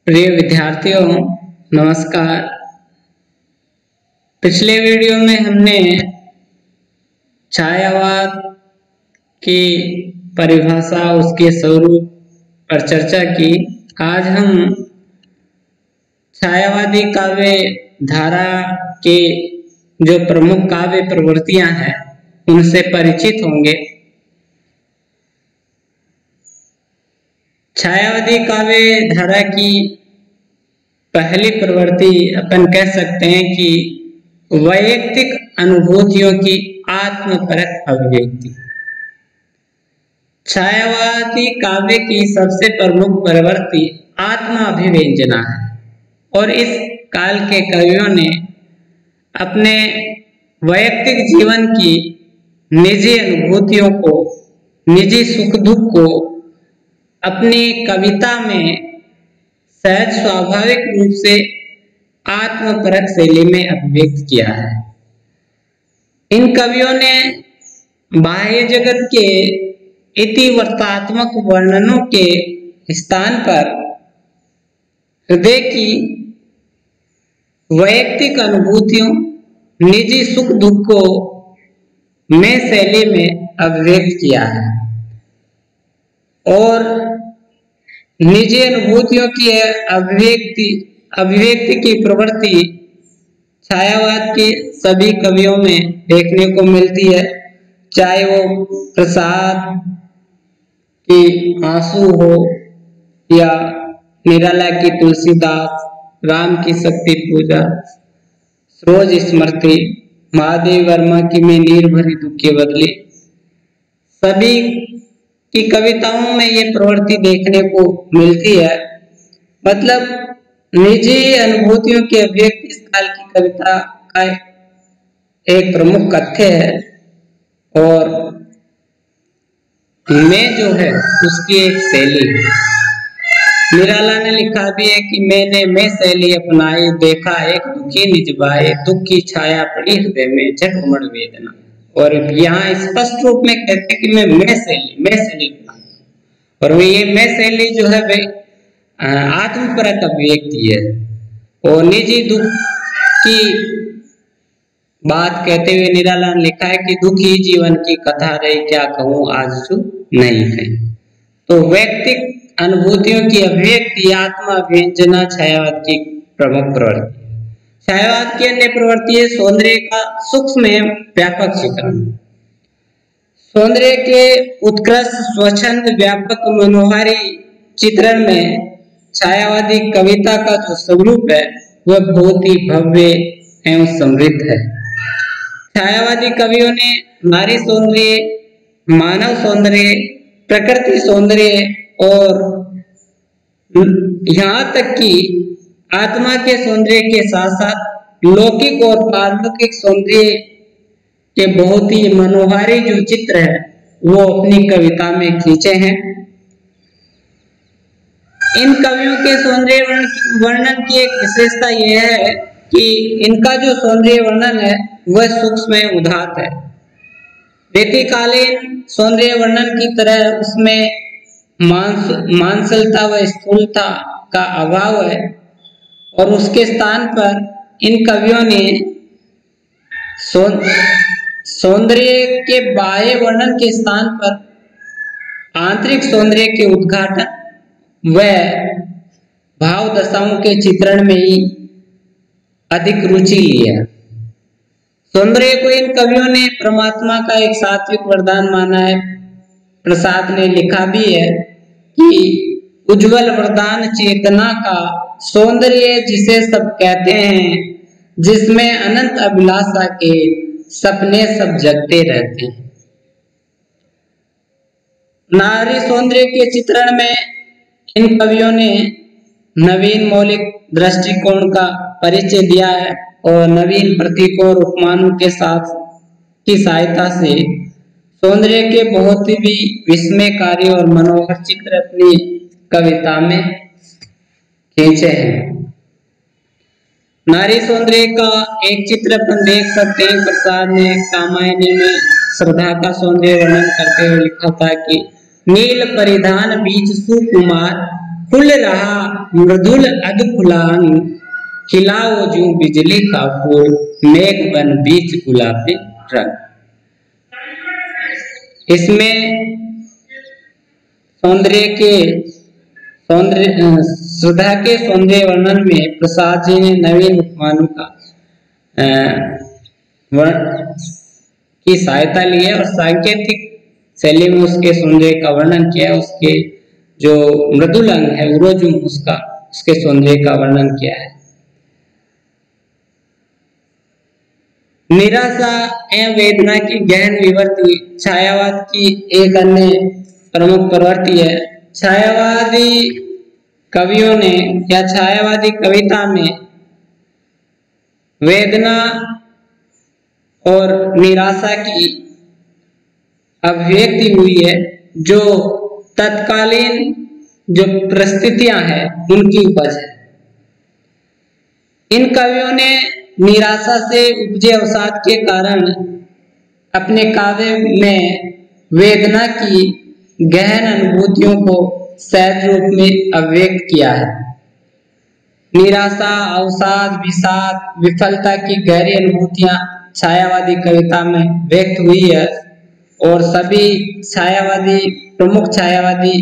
प्रिय विद्यार्थियों, नमस्कार। पिछले वीडियो में हमने छायावाद की परिभाषा, उसके स्वरूप पर चर्चा की। आज हम छायावादी काव्य धारा के जो प्रमुख काव्य प्रवृत्तियां हैं उनसे परिचित होंगे। छायावादी काव्य धारा की पहली प्रवृत्ति अपन कह सकते हैं कि वैयक्तिक अनुभूतियों की आत्मपरक अभिव्यक्ति। छायावादी काव्य की सबसे प्रमुख प्रवृत्ति आत्मा अभिव्यंजना है और इस काल के कवियों ने अपने वैयक्तिक जीवन की निजी अनुभूतियों को, निजी सुख दुख को अपनी कविता में सहज स्वाभाविक रूप से आत्मपरक शैली में अभिव्यक्त किया है। इन कवियों ने बाह्य जगत के इतिवृत्तात्मक वर्णनों के स्थान पर हृदय की वैयक्तिक अनुभूतियों, निजी सुख दुख को में शैली में अभिव्यक्त किया है और निजी अनुभूतियों की अभिव्यक्ति की प्रवृत्ति छायावाद के सभी कवियों में देखने को मिलती है, चाहे वो प्रसाद की आंसू हो या निराला की तुलसीदास, राम की शक्ति पूजा, सरोज स्मृति, महादेव वर्मा की मैं नीर भरी दुख के बदले, सभी की कविताओं में ये प्रवृत्ति देखने को मिलती है। मतलब निजी अनुभूतियों की अभिव्यक्ति इस काल की कविता का एक प्रमुख तथ्य है और मैं जो है उसकी एक शैली है। निराला ने लिखा भी है कि मैंने मैं शैली अपनाई, देखा एक दुखी निजबाए, दुख की छाया पड़ी हृदय में, झट उमड़ वेदना। और यहाँ स्पष्ट रूप में कहते हैं कि मैं शैली और ये मैं शैली जो है वे आत्मपरक अभिव्यक्ति है। और निजी दुख की बात कहते हुए निराला ने लिखा है कि दुखी जीवन की कथा रही, क्या कहूँ आज नहीं कहीं। तो वैयक्तिक अनुभूतियों की अभिव्यक्ति आत्मा व्यंजना छायावाद की प्रमुख प्रवृत्ति। छायावाद की अन्य प्रवृत्ति है सौंदर्य का सूक्ष्म में व्यापक चित्रण। सौंदर्य के उत्कृष्ट स्वच्छंद व्यापक मनोहारी चित्रण में छायावादी कविता का जो स्वरूप है वह बहुत ही भव्य एवं समृद्ध है। छायावादी कवियों ने नारी सौंदर्य, मानव सौंदर्य, प्रकृति सौंदर्य और यहाँ तक कि आत्मा के सौंदर्य के साथ साथ लौकिक और पारलौकिक सौंदर्य के बहुत ही मनोहारी जो चित्र है वो अपनी कविता में खींचे हैं। इन कवियों के सौंदर्य वर्णन की एक विशेषता यह है कि इनका जो सौंदर्य वर्णन है वह सूक्ष्म में उदात्त है। रीतिकालीन सौंदर्य वर्णन की तरह उसमें मांसलता व स्थूलता का अभाव है और उसके स्थान पर इन कवियों ने सौंदर्य के बाह्य वर्णन के स्थान पर आंतरिक सौंदर्य के उद्घाटन व भाव दशाओं के चित्रण में ही अधिक रुचि ली है। सौंदर्य को इन कवियों ने परमात्मा का एक सात्विक वरदान माना है। प्रसाद ने लिखा भी है कि उज्जवल वरदान चेतना का सौंदर्य जिसे सब कहते हैं, जिसमें अनंत अभिलाषा के सपने सब जगते रहते हैं। नारी सौंदर्य के चित्रण में इन कवियों ने नवीन मौलिक दृष्टिकोण का परिचय दिया है और नवीन प्रतीकों और उपमानों के साथ की सहायता से सौंदर्य के बहुत ही विस्मयकारी और मनोहर चित्र अपनी कविता में खींचे हैं। नारी सौंदर्य का एक चित्र अपन देख सकते हैं। प्रसाद ने कामायनी में श्रद्धा का सौंदर्य वर्णन करते हुए लिखा था कि नील परिधान बीच सुकुमार, खुल रहा मृदुल अधफुलान, खिलाओ जूं बिजली का फूल, मेघ बन बीच गुलाबी रंग। इसमें सुधा के सौंदर्य वर्णन में प्रसाद जी ने नवीन उपमानों का की सहायता ली है और सांकेतिक शैली में उसके सौंदर्य का वर्णन किया है। उसके जो मृदुल अंग है उरोजुम, उसके सौंदर्य का वर्णन किया है। निराशा एवं वेदना की गहन विवर्ती छायावाद की एक अन्य प्रमुख प्रवृत्ति है। छायावादी कवियों ने या छायावादी कविता में वेदना और निराशा की अभिव्यक्ति हुई है, जो तत्कालीन जो परिस्थितियां हैं उनकी उपज है। इन कवियों ने निराशा से उपजे अवसाद के कारण अपने काव्य में वेदना की गहन अनुभूतियों को सहज रूप में अभिव्यक्त किया है। निराशा, अवसाद, विषाद, विफलता की गहरी अनुभूतियां छायावादी कविता में व्यक्त हुई है और सभी प्रमुख छायावादी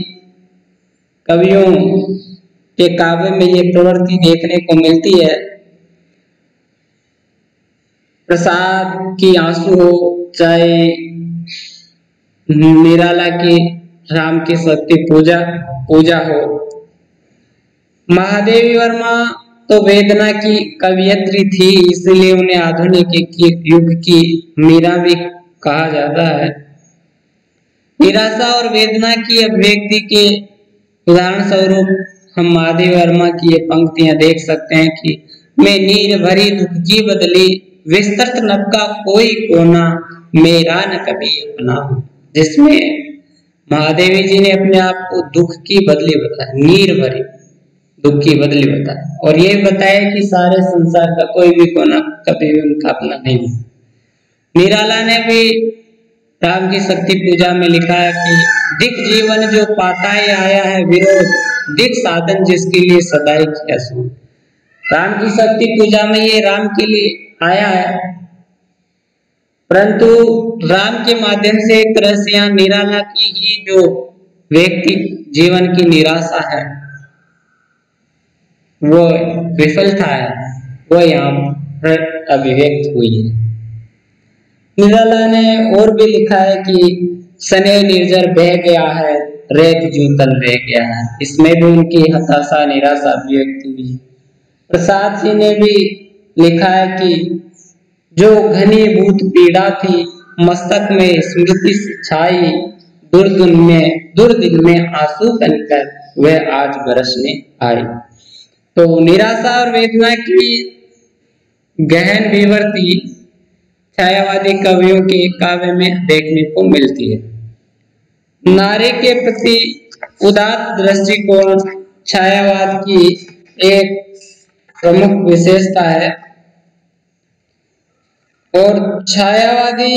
कवियों के काव्य में ये प्रवृत्ति देखने को मिलती है। प्रसाद की आंसू हो, चाहे निराला की राम की शक्ति पूजा हो। महादेवी वर्मा तो वेदना की कवियत्री थी, इसलिए उन्हें आधुनिक युग की मीरा भी कहा जाता है। निराशा और वेदना की अभिव्यक्ति के उदाहरण स्वरूप हम महादेवी वर्मा की ये पंक्तियां देख सकते हैं कि मैं नीर भरी दुख की बदली, विस्तृत नभ का कोई कोना, मेरा न कभी अपना, जिसमें महादेवी जी ने अपने आप को दुख की बदली बताया, नीर भरी दुख की बदली बताया और ये बताया कि सारे संसार का कोई भी कोना कभी भी उनका अपना नहीं है। निराला ने भी राम की शक्ति पूजा में लिखा है कि दिख जीवन जो पाता ही आया है विरोध, दिख साधन जिसके लिए सदाई किया सो। राम की शक्ति पूजा में ये राम के लिए आया है, परंतु राम के माध्यम से एक तरह से यहाँ निराला की ही जो व्यक्ति जीवन की निराशा है, वो विफलता है, वो यहाँ पर अभिव्यक्त हुई है। निराला ने और भी लिखा है कि सने निर्जर बह गया है, रेत जूतन रह गया है। इसमें भी उनकी हताशा निराशा अभिव्यक्त हुई है। प्रसाद जी ने भी लिखा है कि जो घनीभूत पीड़ा थी मस्तक में स्मृति छाई, दुर्दिन में आंसू बनकर वह आज बरसने आई। तो निराशा और वेदना की गहन विवर्ती छायावादी कवियों के काव्य में देखने को मिलती है। नारी के प्रति उदात्त दृष्टिकोण छायावाद की एक प्रमुख विशेषता है और छायावादी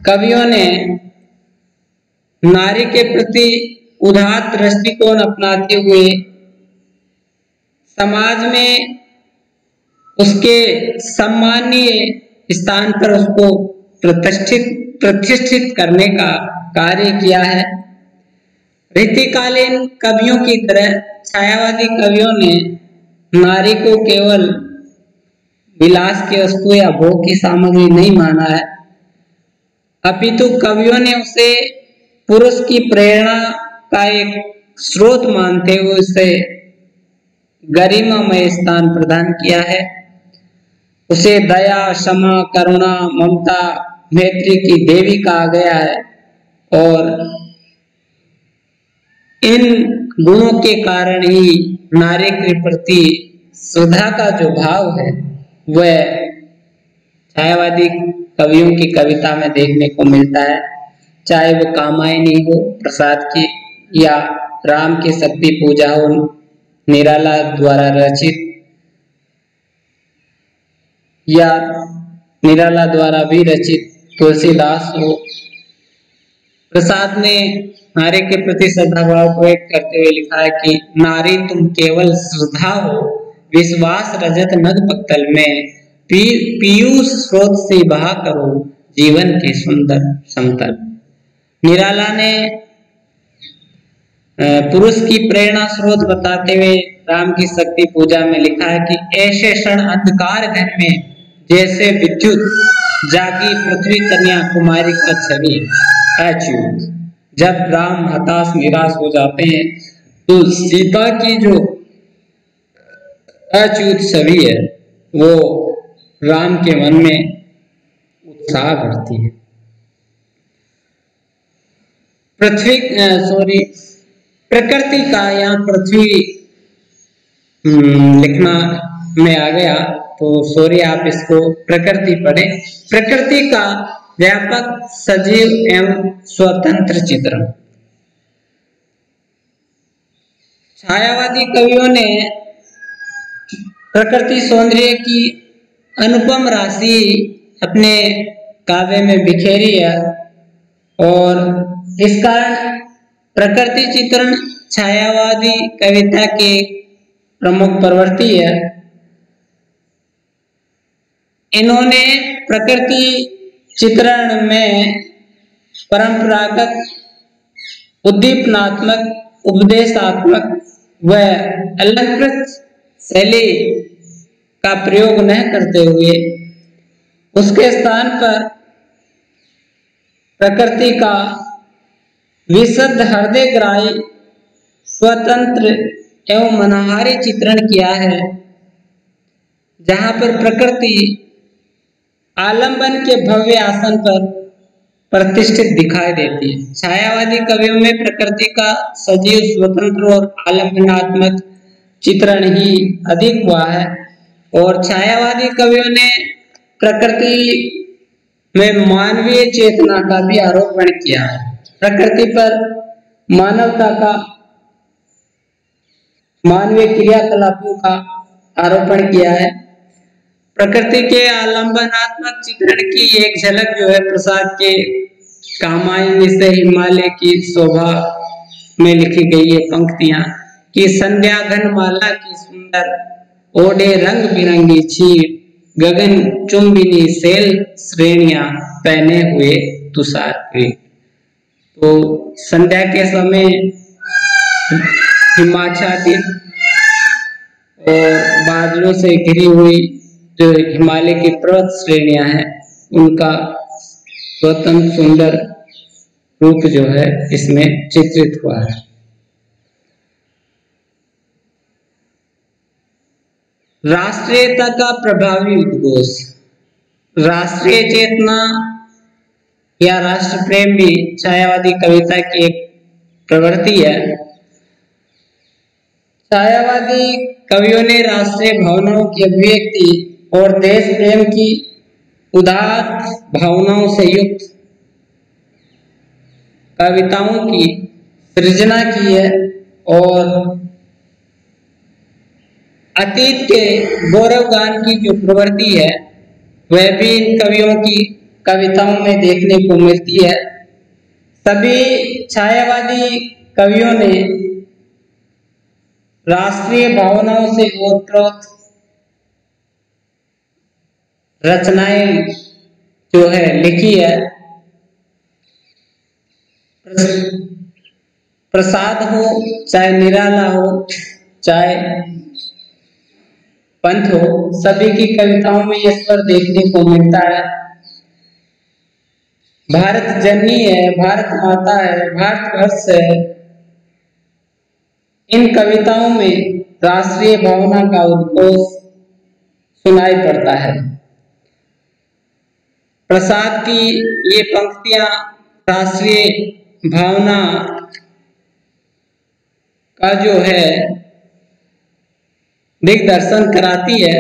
कवियों ने नारी के प्रति उदात्त दृष्टिकोण अपनाते हुए समाज में उसके सम्मानीय स्थान पर उसको प्रतिष्ठित करने का कार्य किया है। रीतिकालीन कवियों की तरह छायावादी कवियों ने नारी को केवल विलास की वस्तु या भोग की सामग्री नहीं माना है, अपितु कवियों ने उसे पुरुष की प्रेरणा का एक स्रोत मानते हुए उसे गरिमामय स्थान प्रदान किया है। उसे दया, क्षमा, करुणा, ममता, मैत्री की देवी कहा गया है और इन गुणों के कारण ही नारी के प्रति श्रद्धा का जो भाव है वह छायावादी कवियों की कविता में देखने को मिलता है। चाहे वो कामायनी हो प्रसाद की या राम की शक्ति पूजा हो निराला द्वारा रचित या निराला द्वारा भी रचित तुलसीदास हो। प्रसाद ने नारी के प्रति श्रद्धा भाव को व्यक्त करते हुए लिखा है कि नारी तुम केवल श्रद्धा हो, विश्वास रजत नग पत्तल में, पीयूष स्रोत से बहा करो जीवन के सुंदर समतल। निराला ने पुरुष की प्रेरणा स्रोत बताते हुए राम की शक्ति पूजा में लिखा है कि ऐसे क्षण अंधकार घन में जैसे विद्युत जागी पृथ्वी कन्या कुमारी का छवि अच्युत। जब राम हताश निराश हो जाते हैं तो सीता की जो अच्युत छवि है वो राम के मन में उत्साह भरती है। प्रकृति का, यहाँ पृथ्वी लिखना में आ गया तो सॉरी आप इसको प्रकृति पढ़े। प्रकृति का व्यापक सजीव एवं स्वतंत्र चित्रण। छायावादी कवियों ने प्रकृति सौंदर्य की अनुपम राशि अपने काव्य में बिखेरी है और इस कारण प्रकृति चित्रण छायावादी कविता के प्रमुख प्रवृत्ति है। इन्होंने प्रकृति चित्रण में परंपरागत, उद्दीपनात्मक, उपदेशात्मक व अलंकृत शैली का प्रयोग न करते हुए उसके स्थान पर प्रकृति का विशुद्ध हृदयग्राही, स्वतंत्र एवं मनोहारी चित्रण किया है, जहां पर प्रकृति आलंबन के भव्य आसन पर प्रतिष्ठित दिखाई देती है। छायावादी कवियों में प्रकृति का सजीव, स्वतंत्र और आलंबनात्मक चित्रण ही अधिक हुआ है और छायावादी कवियों ने प्रकृति में मानवीय चेतना का भी आरोपण किया है। प्रकृति पर मानवता का, मानवीय क्रियाकलापों का आरोपण किया है। प्रकृति के आलंबनात्मक चित्रण की एक झलक जो है प्रसाद के कामायनी से हिमालय की शोभा में लिखी गई है पंक्तियां कि संध्या घन माला की सुंदर, ओढ़े रंग बिरंगी छीट, गगन चुंबिनी सेल श्रेणियां, पहने हुए तुषार के। तो संध्या के समय हिमाच्छादित और बादलों से घिरी हुई जो हिमालय की पर्वत श्रेणियां हैं उनका स्वतंत्र सुंदर रूप जो है इसमें चित्रित हुआ है। राष्ट्रीयता का प्रभावी उद्घोष। राष्ट्रीय चेतना या राष्ट्र प्रेम भी छायावादी कविता की एक प्रवृत्ति है। छायावादी कवियों ने राष्ट्रीय भावनाओं की अभिव्यक्ति और देश प्रेम की उदात्त भावनाओं से युक्त कविताओं की सृजना की है और अतीत के गौरवगान की जो प्रवृत्ति है वह भी इन कवियों की कविताओं में देखने को मिलती है। सभी छायावादी कवियों ने राष्ट्रीय भावनाओं से ओतप्रोत रचनाएं जो है लिखी है। प्रसाद हो, चाहे निराला हो, चाहे पंथ हो, सभी की कविताओं में यह स्वर देखने को मिलता है। भारत जननी है, भारत माता है, भारतवर्ष है, इन कविताओं में राष्ट्रीय भावना का उद्घोष सुनाई पड़ता है। प्रसाद की ये पंक्तियां राष्ट्रीय भावना का जो है दिग्दर्शन कराती है।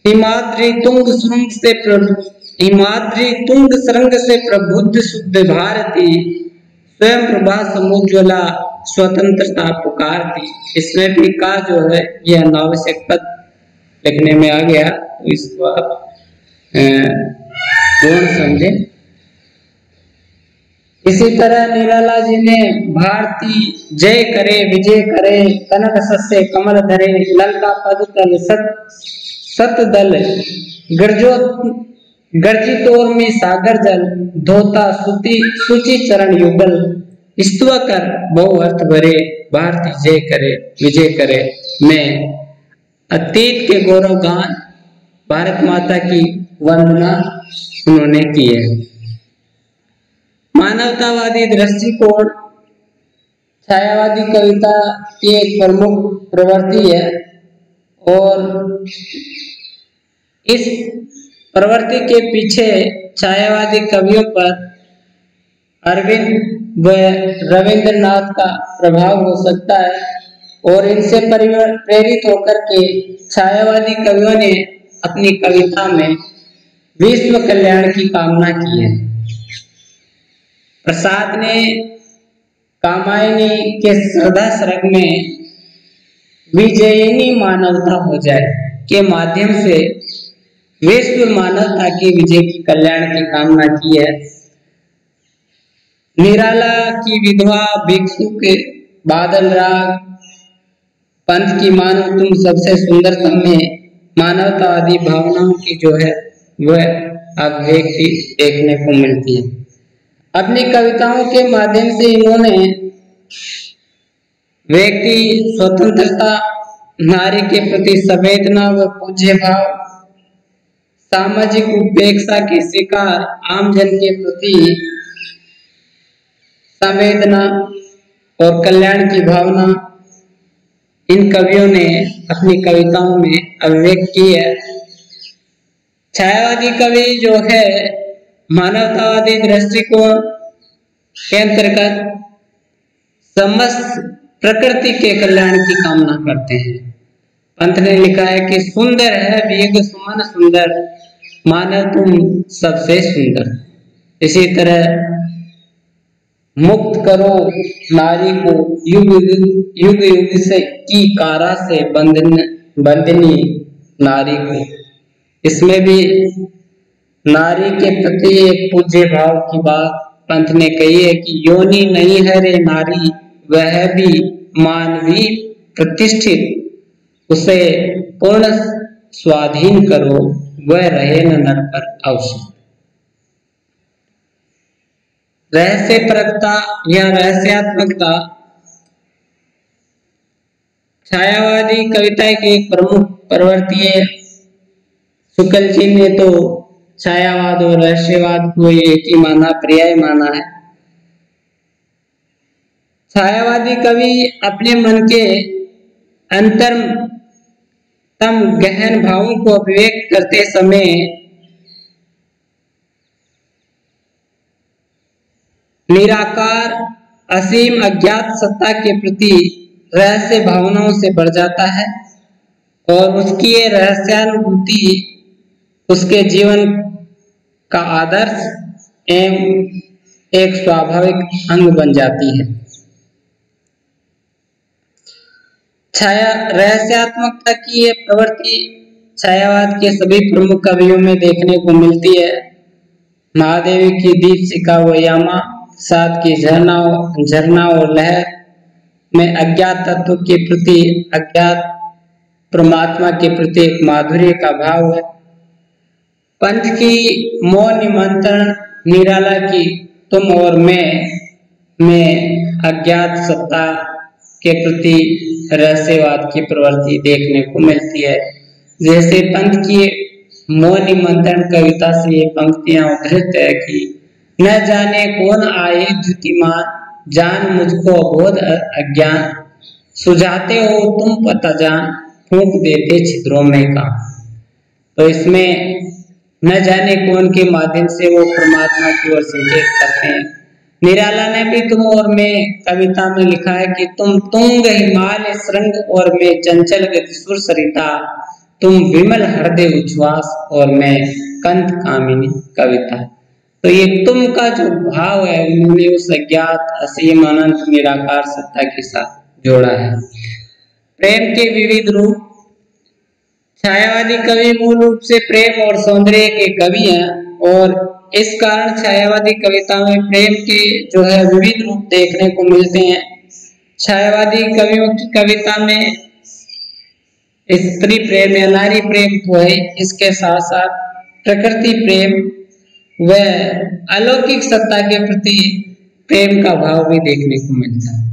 हिमाद्री तुंग सुरंग से प्रबुद्ध शुद्ध भारती, स्वयं प्रभा समुज्ज्वला स्वतंत्रता पुकारती। इसमें भी का जो है यह अनावश्यक पद लिखने में आ गया, तो इसको आप गौण समझे। इसी तरह निराला जी ने भारती जय करे विजय करे कनक सस्य कमल धरे लंका पद तल सत दल गर्जो गर्जी तोर में सागर जल धोता सूची चरण युगल स्तुव कर बहु अर्थ भरे भारती जय करे विजय करे में अतीत के गौरव गान भारत माता की वंदना उन्होंने की है। मानवतावादी दृष्टिकोण छायावादी कविता की एक प्रमुख प्रवृत्ति है और इस प्रवृत्ति के पीछे छायावादी कवियों पर अरविंद व रविंद्रनाथ का प्रभाव हो सकता है और इनसे प्रेरित होकर के छायावादी कवियों ने अपनी कविता में विश्व कल्याण की कामना की है। प्रसाद ने कामायनी के श्रद्धा सर्ग में विजयिनी मानवता हो जाए के माध्यम से विश्व मानवता की विजय की कल्याण की कामना की है। निराला की विधवा भिक्षु के बादल राग पंथ की मानो तुम सबसे सुंदर समय मानवतावादी भावनाओं की जो है वह अभिव्यक्ति देखने को मिलती है। अपनी कविताओं के माध्यम से इन्होंने व्यक्ति स्वतंत्रता नारी के प्रति संवेदना व पूज्य भाव सामाजिक उपेक्षा के शिकार आमजन के प्रति संवेदना और कल्याण की भावना इन कवियों ने अपनी कविताओं में अभिव्यक्त की है। छायावादी कवि जो है मानवतावादी दृष्टिकोण के अंतर्गत समस्त प्रकृति के कल्याण की कामना करते हैं। पंत ने लिखा है कि सुंदर है वेग सुमन सुंदर मानव तुम सबसे सुंदर। इसी तरह मुक्त करो नारी को युग युग युग से की कारा से बंधनी नारी को। इसमें भी नारी के प्रति एक पूज्य भाव की बात पंत ने कही है कि योनि नहीं है रे नारी वह भी मानवीय प्रतिष्ठित उसे पूर्ण स्वाधीन करो वह रहे न नर पर अवसर। रहस्यपरकता या रहस्यात्मकता छायावादी कविता की एक प्रमुख प्रवृत्ति है। शुक्ल जी ने तो छायावाद और रहस्यवाद को एक ही माना पर्याय माना है। छायावादी कवि अपने मन के अंतरतम गहन भावों को अभिव्यक्त करते समय निराकार असीम अज्ञात सत्ता के प्रति रहस्य भावनाओं से बढ़ जाता है और उसकी ये रहस्यानुभूति उसके जीवन का आदर्श एवं एक स्वाभाविक अंग बन जाती है। छाया रहस्यात्मकता की ये प्रवृत्ति छायावाद के सभी प्रमुख कवियों में देखने को मिलती है। महादेवी की दीपशिखा व यामा, सात की झरना और लहर में अज्ञात तत्व के प्रति अज्ञात परमात्मा के प्रति एक माधुर्य का भाव है। पंथ की मौन निमंत्रण निराला की तुम और मैं में अज्ञात सत्ता के प्रति रहस्यवाद की प्रवृत्ति देखने को मिलती है। जैसे पंथ की मौन निमंत्रण कविता से ये पंक्तियां उद्धृत है कि न जाने कौन आए द्युतिमान जान मुझको अबोध अज्ञान सुझाते हो तुम पता जान फूंक देते छिद्रों में काम। तो इसमें न जाने कौन के माध्यम से वो परमात्मा की ओर संकेत करते हैं। निराला ने भी तुम और मैं कविता में लिखा है कि तुम तुंग हिमालय श्रृंग और मैं चंचल गति सुर सरिता, तुम विमल हृदय उच्छ्वास और मैं कंठ कामिनी कविता। तो ये तुम का जो भाव है उन्होंने उस अज्ञात असीम अनंत निराकार सत्ता के साथ जोड़ा है। प्रेम के विविध रूप छायावादी कवि मूल रूप से प्रेम और सौंदर्य के कवि हैं और इस कारण छायावादी कविता में प्रेम के जो है विविध रूप देखने को मिलते हैं। छायावादी कवियों की कविता में स्त्री प्रेम या नारी प्रेम तो है, इसके साथ साथ प्रकृति प्रेम व अलौकिक सत्ता के प्रति प्रेम का भाव भी देखने को मिलता है।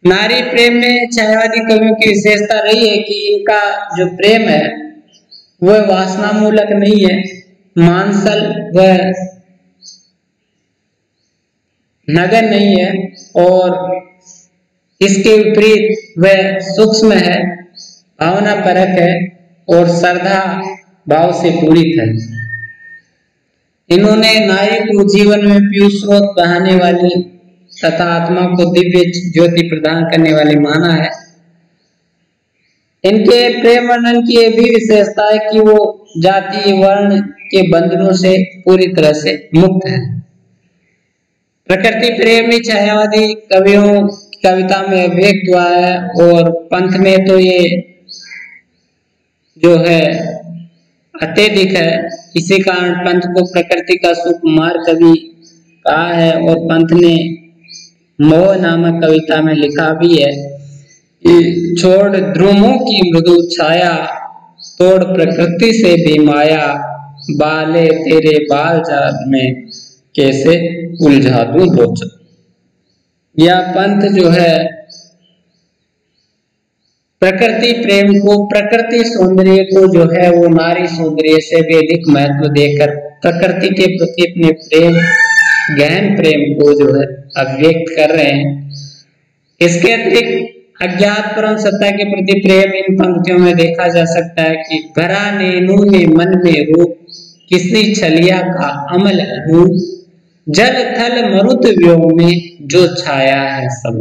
नारी प्रेम में छायावादी कवियों की विशेषता रही है कि इनका जो प्रेम है वह वासना मूलक नहीं है, मांसल व नगन नहीं है और इसके विपरीत वह सूक्ष्म है, भावना परक है और श्रद्धा भाव से पूरित है। इन्होंने नारी को जीवन में पीयूष स्रोत बहाने वाली तथा आत्मा को दिव्य ज्योति प्रदान करने वाली माना है। इनके प्रेम वर्णन की यह भी विशेषता है कि वो जाति वर्ण के बंधनों से पूरी तरह से मुक्त है। प्रकृति प्रेम ही छायावादी कवियों कविता में व्यक्त हुआ है और पंथ में तो ये जो है अत्यधिक है। इसी कारण पंथ को प्रकृति का सुकुमार कवि कहा है और पंथ ने मोह नामक कविता में लिखा भी है कि छोड़ ध्रुवों की मृदु छाया, तोड़ प्रकृति से भी माया, बाले तेरे बाल जाल में कैसे उलझा दूं लोचन। यह पंथ जो है प्रकृति प्रेम को, प्रकृति सौंदर्य को जो है वो नारी सौंदर्य से भी अधिक महत्व देकर प्रकृति के प्रति अपने प्रेम, गहन प्रेम को जो है अभिव्यक्त कर रहे हैं। इसके अतिरिक्त अज्ञात परम सत्ता के प्रति प्रेम इन पंक्तियों में देखा जा सकता है कि भरा नेनु ने मन में रूप, किसी छलिया का अमल अनूप, जल थल मरुत व्योम में जो छाया है सब,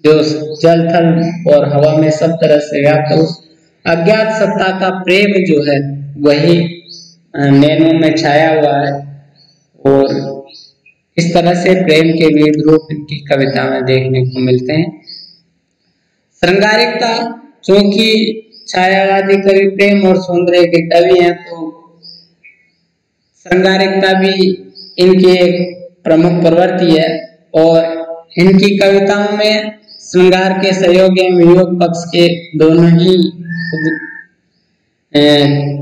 जो जल थल और हवा में सब तरह से व्याप्त उस अज्ञात सत्ता का प्रेम जो है वही नैनों में छाया हुआ है। और इस तरह से प्रेम के विविध रूप इनकी कविता में देखने को मिलते हैं। श्रृंगारिकता, क्योंकि छायावादी कवि प्रेम और सौंदर्य के कवि हैं तो श्रृंगारिकता भी इनकी एक प्रमुख प्रवृत्ति है और इनकी कविताओं में श्रृंगार के सहयोग एवं वियोग पक्ष के दोनों ही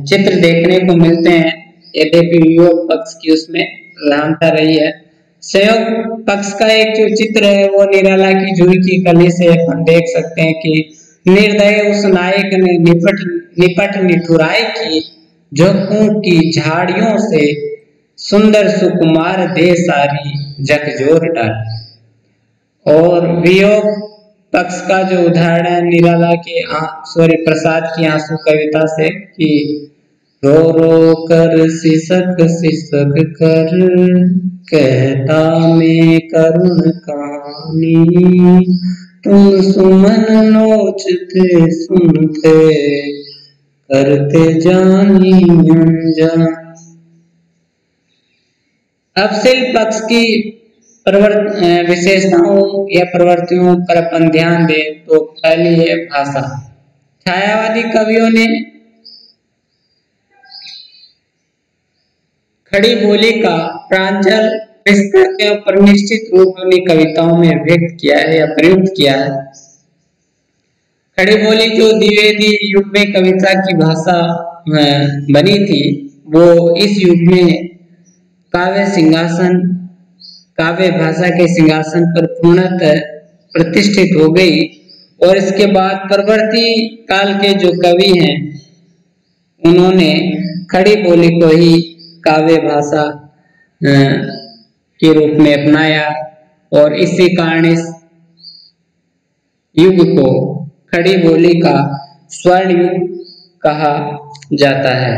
चित्र देखने को मिलते हैं। यद्यपि वियोग पक्ष की उसमें प्रधानता रही है। सहयोग पक्ष का एक जो चित्र है वो निराला की जूही की कली से अपन देख सकते हैं कि निर्दय उस नायक ने निपट निठुराई की, झोंकों की झाड़ियों से सुंदर सुकुमार दे सारी जगजोर डाली। और वियोग पक्ष का जो उदाहरण है निराला के सूर्य प्रसाद की आंसू कविता से कि रो रो कर सिसक सिसक कर कहता मैं करुण कहानी, तुम सुमन नोचते सुनते करते जानी अनजान। अब शिल्प पक्ष की विशेषताओं या प्रवृत्तियों पर अपन ध्यान दें तो पहली है भाषा। छायावादी कवियों ने खड़ी बोली का प्रांजल विस्तृत एवं परिनिष्ठित रूप अपनी कविताओं में व्यक्त किया है या प्रयुक्त किया है। खड़ी बोली जो द्विवेदी युग में कविता की भाषा बनी थी वो इस युग में काव्य भाषा के सिंहासन पर पूर्णतः प्रतिष्ठित हो गई। और इसके बाद परवर्ती काल के जो कवि हैं उन्होंने खड़ी बोली को ही काव्य भाषा के रूप में अपनाया और इसी कारण इस युग को खड़ी बोली का स्वर्ण युग कहा जाता है।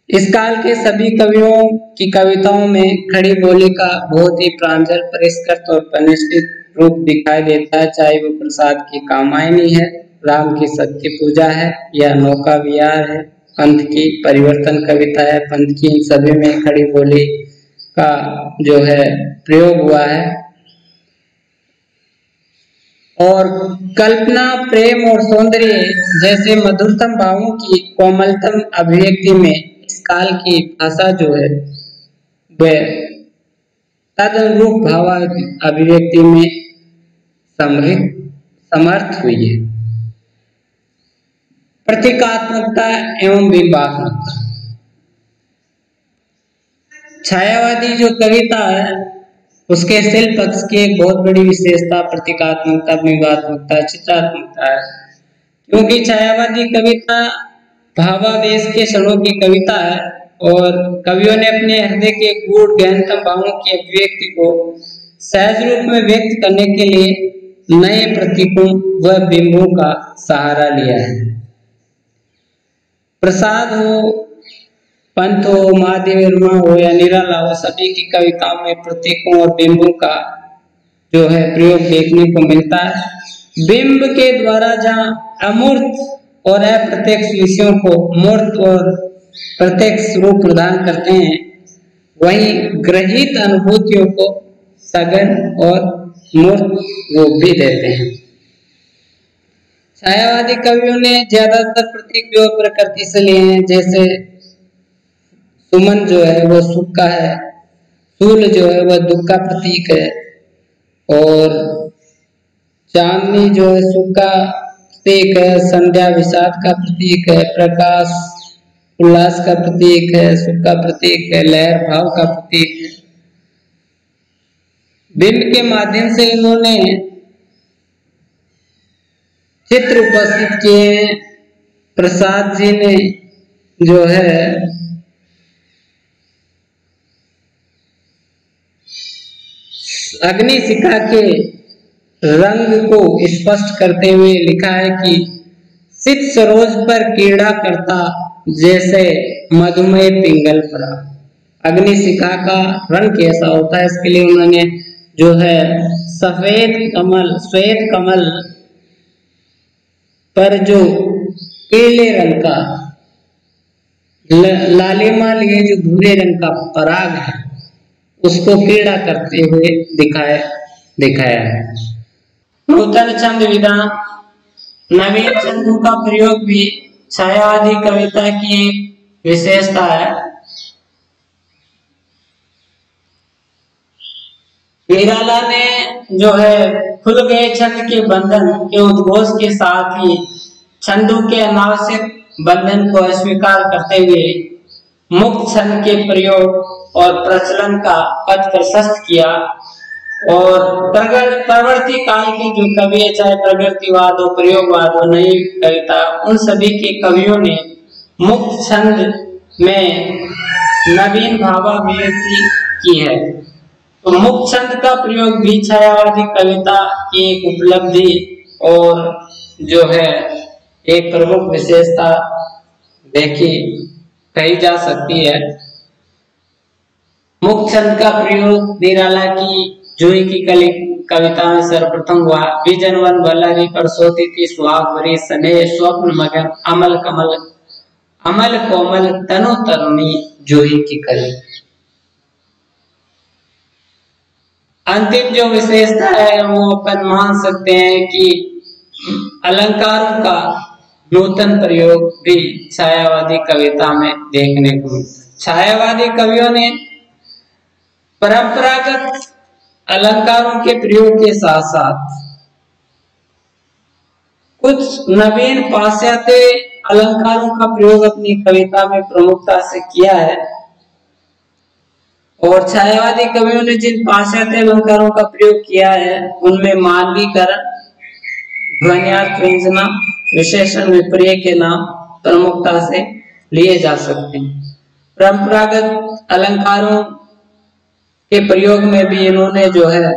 इस काल के सभी कवियों की कविताओं में खड़ी बोली का बहुत ही प्रांजल, परिष्कृत और प्रतिष्ठित रूप दिखाई देता है, चाहे वो प्रसाद की कामायनी है, राम की सत्य पूजा है या नौका विहार है, पंथ की परिवर्तन कविता है। पंथ की इन सभी में खड़ी बोली का जो है प्रयोग हुआ है। और कल्पना, प्रेम और सौंदर्य जैसे मधुरतम भावों की कोमलतम अभिव्यक्ति में इस काल की भाषा जो है वह तदनुरूप भाव अभिव्यक्ति में समर्थ हुई है। प्रतीकात्मकता एवं बिंबात्मकता। छायावादी जो कविता है उसके शिल्प पक्ष की एक बहुत बड़ी विशेषता प्रतीकात्मकता, बिंबात्मकता, चित्रात्मकता है। क्योंकि छायावादी कविता भावावेश के क्षणों की कविता है और कवियों ने अपने हृदय के गूढ़ गहनतम भावों की अभिव्यक्ति को सहज रूप में व्यक्त करने के लिए नए प्रतीकों व बिंबों का सहारा लिया है। प्रसाद हो, पंत हो, महादेव वर्मा हो या निराला हो, सभी की कविताओं में प्रतीकों और बिंबों का जो है प्रयोग देखने को मिलता है। बिंब के द्वारा जहाँ अमूर्त और अप्रत्यक्ष विषयों को मूर्त और प्रत्यक्ष रूप प्रदान करते हैं, वहीं ग्रहित अनुभूतियों को सघन और मूर्त रूप भी देते हैं। छायावादी कवियों ने ज्यादातर प्रतीक जो प्रकृति से लिए हैं, जैसे सुमन जो है वह सुख का है, सूल जो है वह दुख का प्रतीक है, और चांदनी जो है सुख का प्रतीक है, संध्या विषाद का प्रतीक है, प्रकाश उल्लास का प्रतीक है, सुख का प्रतीक है, लहर भाव का प्रतीक है। बिंब के माध्यम से इन्होंने चित्र उपस्थित किए। प्रसाद जी ने जो है अग्निशिखा के रंग को स्पष्ट करते हुए लिखा है कि शीत सरोज पर कीड़ा करता जैसे मधुमेह पिंगल पड़ा। अग्निशिखा का रंग कैसा होता है, इसके लिए उन्होंने जो है सफेद कमल, श्वेत कमल पर जो पीले रंग का लालिमा लिए जो भूरे रंग का पराग है उसको कीड़ा करते हुए दिखाया है। नूतन छंद विधान, नवीन छंदों का प्रयोग भी छायावादी कविता की विशेषता है। निराला ने जो है खुल गए छंद के बंधन के उद्घोष के साथ ही छंदों के अनावश्यक बंधन को अस्वीकार करते हुए मुक्त छंद के प्रयोग और प्रचलन का पथ प्रशस्त किया। और प्रवृत्ति काल के जो कवि है, चाहे प्रगतिवाद हो, प्रयोगवाद हो, नई कविता, उन सभी के कवियों ने मुक्त छंद में नवीन भावाभिव्यक्ति की है। तो मुक्त छंद का प्रयोग भी छायावादी कविता की एक उपलब्धि और जो है एक प्रमुख विशेषता कही जा सकती है। मुक्त छंद का प्रयोग निराला की जूही की कविता में सर्वप्रथम हुआ। विजनवन वल्लरी पर सोती थी सुहाग भरी, स्नेह स्वप्न मगन, अमल कमल अमल कोमल तनु तरुणी जूही की कली। अंतिम जो विशेषता है वो अपन मान सकते हैं कि अलंकारों का नूतन प्रयोग भी छायावादी कविता में देखने को मिलता है। छायावादी कवियों ने परंपरागत अलंकारों के प्रयोग के साथ साथ कुछ नवीन पाश्चात्य अलंकारों का प्रयोग अपनी कविता में प्रमुखता से किया है। और छायावादी कवियों ने जिन पाश्चात्य अलंकारों का प्रयोग किया है उनमें मानवीकरण, ध्वन्यार्थ व्यंजना, विशेषण विपर्य के नाम प्रमुखता से लिए जा सकते हैं। परंपरागत अलंकारों के प्रयोग में भी इन्होंने जो है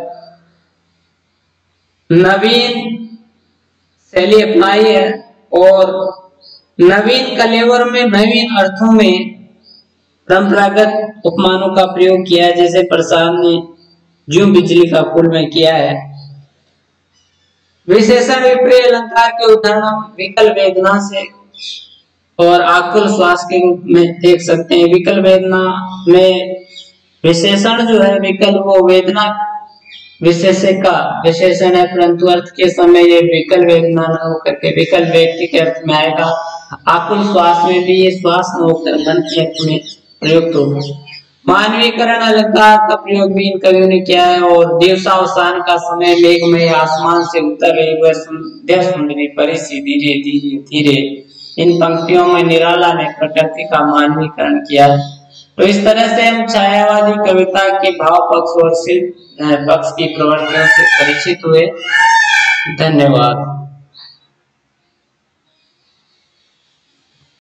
नवीन शैली अपनाई है और नवीन कलेवर में, नवीन अर्थों में परंपरागत उपमानों का प्रयोग किया है, जैसे प्रसाद ने ज्यों बिजली का पुल में किया है। विशेषण विपर्य अलंकार के उदाहरण विकल वेदना से और आकुल श्वास के रूप में देख सकते हैं। विकल वेदना में विशेषण जो है विकल, वो वेदना विशेषण का विशेषण है, परंतु अर्थ के समय ये विकल वेदना न होकर के विकल व्यक्ति के अर्थ में आएगा। आकुल श्वास में भी ये श्वास न होकर मन के अर्थ में प्रयुक्त हो। मानवीकरण अलंकार का प्रयोग भी इन कवियों ने किया है। और दिवसावसान का समय मेघमय आसमान से उतर रही वह संध्या सुंदरी परी सी धीरे धीरे धीरे, इन पंक्तियों में निराला ने प्रकृति का मानवीकरण किया। तो इस तरह से हम छायावादी कविता के भाव पक्ष और शिल्प पक्ष की प्रवृत्तियों से परिचित हुए। धन्यवाद।